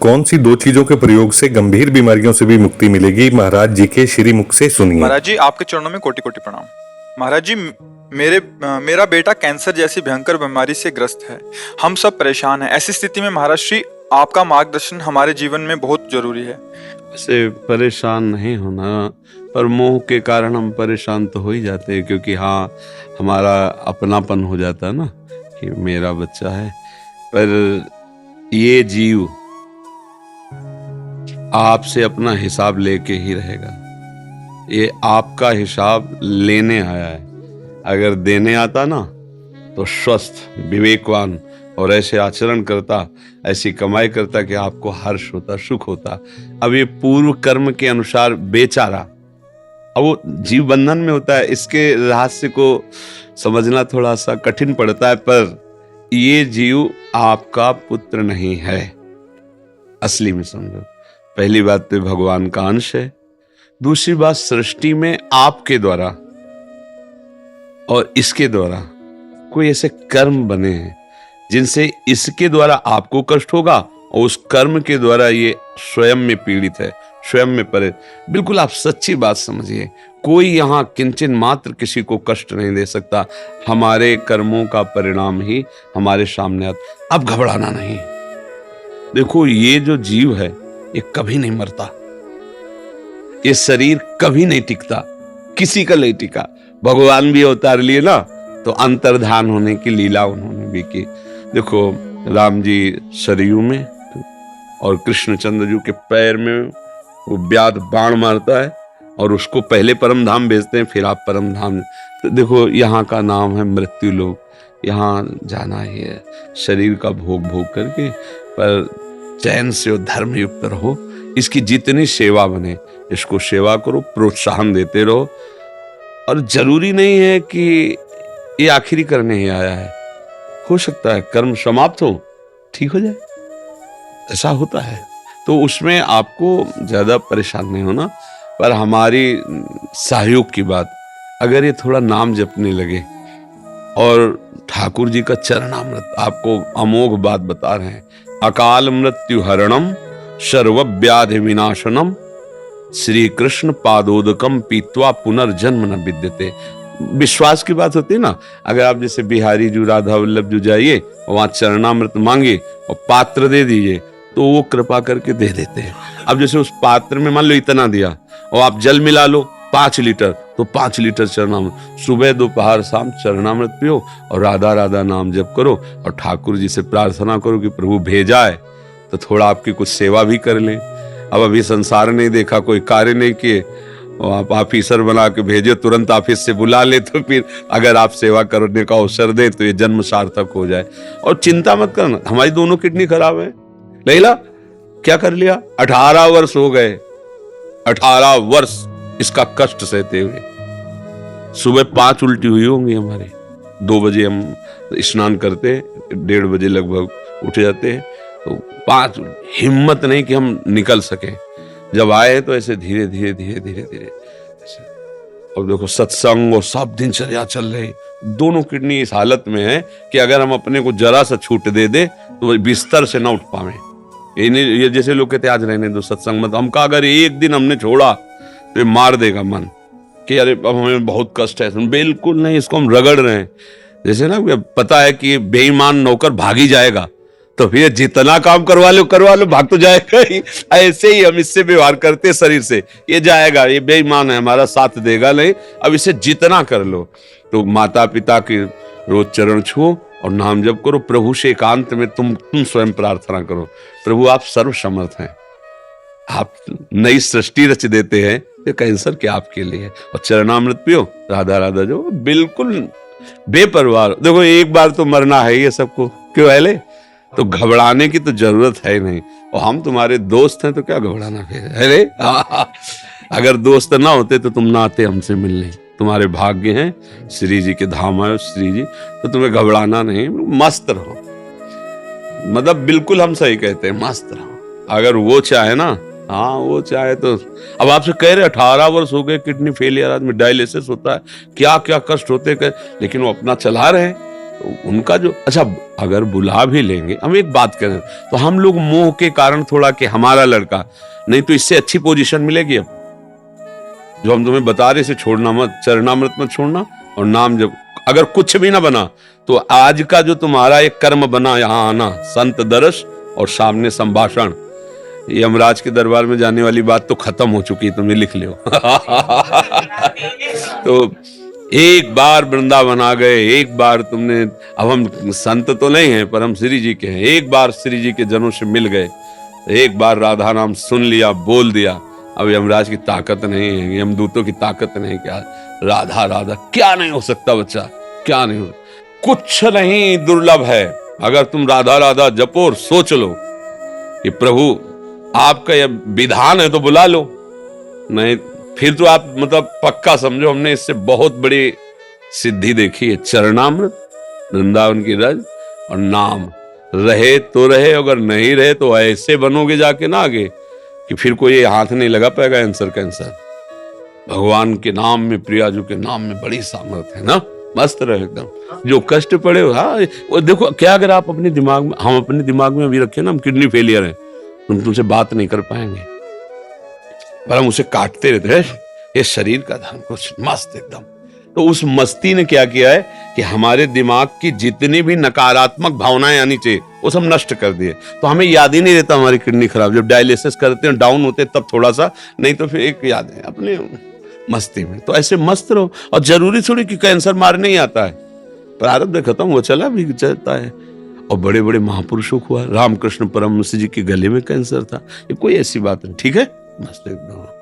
कौन सी दो चीजों के प्रयोग से गंभीर बीमारियों से भी मुक्ति मिलेगी? महाराज जी के श्री मुख से सुनिए। महाराज जी, आपके चरणों में कोटि कोटि प्रणाम। महाराज जी, मेरा बेटा कैंसर जैसी भयंकर बीमारी से ग्रस्त है। हम सब परेशान हैं। ऐसी स्थिति में महाराज श्री आपका मार्गदर्शन हमारे जीवन में बहुत जरूरी है। वैसे परेशान नहीं होना, पर मोह के कारण हम परेशान तो हो ही जाते हैं, क्योंकि हाँ, हमारा अपनापन हो जाता है ना कि मेरा बच्चा है। पर ये जीव आपसे अपना हिसाब लेके ही रहेगा। ये आपका हिसाब लेने आया है। अगर देने आता ना तो स्वस्थ, विवेकवान और ऐसे आचरण करता, ऐसी कमाई करता कि आपको हर्ष होता, सुख होता। अब ये पूर्व कर्म के अनुसार बेचारा, अब वो जीव बंधन में होता है। इसके रहस्य को समझना थोड़ा सा कठिन पड़ता है, पर ये जीव आपका पुत्र नहीं है। असली में समझो, पहली बात तो भगवान का अंश है। दूसरी बात, सृष्टि में आपके द्वारा और इसके द्वारा कोई ऐसे कर्म बने हैं जिनसे इसके द्वारा आपको कष्ट होगा और उस कर्म के द्वारा ये स्वयं में पीड़ित है, स्वयं में परे। बिल्कुल आप सच्ची बात समझिए, कोई यहां किंचन मात्र किसी को कष्ट नहीं दे सकता। हमारे कर्मों का परिणाम ही हमारे सामने आता। अब घबराना नहीं। देखो, ये जो जीव है ये कभी नहीं मरता, ये शरीर कभी नहीं टिकता, किसी का नहीं टिका। भगवान भी अवतार लिए ना तो अंतर्धान होने की लीला उन्होंने भी की। देखो, राम जी सरयू में और कृष्णचंद्र जी के पैर में वो व्याध बाण मारता है और उसको पहले परम धाम भेजते हैं, फिर आप परम धाम। तो देखो, यहाँ का नाम है मृत्यु लोक। यहाँ जाना ही है शरीर का भोग भोग करके, पर चैन से और धर्म युक्त रहो। इसकी जितनी सेवा बने इसको सेवा करो, प्रोत्साहन देते रहो। और जरूरी नहीं है कि ये आखिरी करने ही आया है। हो सकता है कर्म समाप्त हो, ठीक हो जाए, ऐसा होता है। तो उसमें आपको ज्यादा परेशान नहीं होना। पर हमारी सहयोग की बात, अगर ये थोड़ा नाम जपने लगे और ठाकुर जी का चरणामृत, आपको अमोघ बात बता रहे हैं, अकाल मृत्यु हरणम सर्व व्याधि विनाशनम श्री कृष्ण पादोदकम पीत्वा पुनर्जन्म न विद्यते। विश्वास की बात होती है ना। अगर आप जैसे बिहारी जी, राधा वल्लभ जी जाइए, वहां चरणामृत मांगे और पात्र दे दीजिए तो वो कृपा करके दे देते हैं। अब जैसे उस पात्र में मान लो इतना दिया और आप जल मिला लो 5 लीटर, तो 5 लीटर चरणामृत सुबह दोपहर शाम चरणामृत पियो और राधा राधा नाम जप करो और ठाकुर जी से प्रार्थना करो कि प्रभु भेजा है तो थोड़ा आपकी कुछ सेवा भी कर लें। अब अभी संसार नहीं देखा, कोई कार्य नहीं किए और आप ऑफिसर बना के भेजे, तुरंत ऑफिस से बुला ले, तो फिर अगर आप सेवा करने का अवसर दें तो ये जन्म सार्थक हो जाए। और चिंता मत करना, हमारी दोनों किडनी खराब है। लैला क्या कर लिया, 18 वर्ष हो गए, 18 वर्ष इसका कष्ट सहते हुए। सुबह 5 उल्टी हुई होंगी हमारे। 2 बजे हम स्नान करते, 1:30 बजे लगभग उठ जाते हैं, तो 5 हिम्मत नहीं कि हम निकल सके। जब आए तो ऐसे धीरे धीरे धीरे धीरे धीरे। और देखो, सत्संग और सब दिनचर्या चल रही, दोनों किडनी इस हालत में है कि अगर हम अपने को जरा सा छूट दे दे तो बिस्तर से ना उठ पावे। ये जैसे लोग कहते आज रहने दो सत्संग मत, हमका अगर एक दिन हमने छोड़ा तो मार देगा मन कि अरे अब हमें बहुत कष्ट है। बिल्कुल नहीं, इसको हम रगड़ रहे हैं। जैसे ना पता है कि बेईमान नौकर भागी जाएगा तो फिर जितना काम करवा लो भाग तो जाएगा ही। ऐसे ही हम इससे व्यवहार करते शरीर से, ये जाएगा, ये बेईमान है, हमारा साथ देगा नहीं, अब इसे जितना कर लो। तो माता पिता के रोज चरण छुओ और नाम जप करो। प्रभु से एकांत में तुम स्वयं प्रार्थना करो, प्रभु आप सर्व समर्थ हैं, आप नई सृष्टि रच देते हैं, ये कैंसर क्या आपके लिए है। और चरणामृत पियो, राधा राधा जो बिल्कुल बेपरवाह। देखो, एक बार तो मरना है ये सबको, क्यों है, तो घबराने की तो जरूरत है नहीं। और हम तुम्हारे दोस्त हैं तो क्या घबराना फिर, अरे अगर दोस्त ना होते तो तुम ना आते हमसे मिलने। तुम्हारे भाग्य हैं, श्री जी के धाम आए श्री जी, तो तुम्हें घबराना नहीं, मस्त रहो। मतलब बिल्कुल हम सही कहते हैं, मस्त रहो। अगर वो चाहे ना, हाँ वो चाहे तो। अब आपसे कह रहे 18 वर्ष हो गए, किडनी फेलियर, आदमी डायलिसिस होता है, क्या क्या कष्ट होते, लेकिन वो अपना चला रहे हैं। तो उनका जो, अच्छा अगर बुला भी लेंगे, हम एक बात करें तो हम लोग मोह के कारण थोड़ा कि हमारा लड़का, नहीं तो इससे अच्छी पोजीशन मिलेगी। अब जो हम तुम्हें बता रहे, से छोड़ना मत, चरणामृत मत छोड़ना, और नाम जब अगर कुछ भी ना बना तो आज का जो तुम्हारा एक कर्म बना, यहाँ आना, संत दर्श और सामने संभाषण, यमराज के दरबार में जाने वाली बात तो खत्म हो चुकी है, तुमने लिख लियो। तो एक बार वृंदावन आ गए, एक बार तुमने, अब हम संत तो नहीं हैं पर हम श्री जी के हैं, एक बार श्री जी के जनों से मिल गए, एक बार राधा नाम सुन लिया, बोल दिया, अब यमराज की ताकत नहीं है, यमदूतों की ताकत नहीं, क्या राधा राधा क्या नहीं हो सकता बच्चा, क्या नहीं हो, कुछ नहीं दुर्लभ है। अगर तुम राधा राधा जपो और सोच लो कि प्रभु आपका यह विधान है तो बुला लो, नहीं फिर तो आप मतलब पक्का समझो हमने इससे बहुत बड़ी सिद्धि देखी है। चरणामृत, वृंदावन की रज और नाम रहे तो रहे, अगर नहीं रहे तो ऐसे बनोगे जाके ना आगे कि फिर कोई हाथ नहीं लगा पाएगा आंसर कैंसर। भगवान के नाम में, प्रियाजू के नाम में बड़ी सामर्थ्य है ना, मस्त रहे एकदम। जो कष्ट पड़े हो, हाँ वो देखो क्या, अगर आप अपने दिमाग में, हम अपने दिमाग में अभी रखे ना हम किडनी फेलियर है, हम तुमसे बात नहीं कर पाएंगे, पर हम उसे काटते रहते हैं, ये शरीर का धर्म, कुछ मस्त एकदम। तो उस मस्ती ने क्या किया है कि हमारे दिमाग की जितनी भी नकारात्मक भावनाएं आनी चाहिए वो सब नष्ट कर दिए। तो हमें याद ही नहीं रहता हमारी किडनी खराब, जब डायलिसिस करते हैं डाउन होते तब थोड़ा सा, नहीं तो फिर एक याद है अपने मस्ती में। तो ऐसे मस्त रहो, और जरूरी थोड़ी कि कैंसर मारने ही आता है, प्रारब्ध खत्म हो चला भी चलता है। और बड़े बड़े महापुरुषों को हुआ, रामकृष्ण परमहंस जी के गले में कैंसर था, ये कोई ऐसी बात नहीं, ठीक है, मस्त एकदम।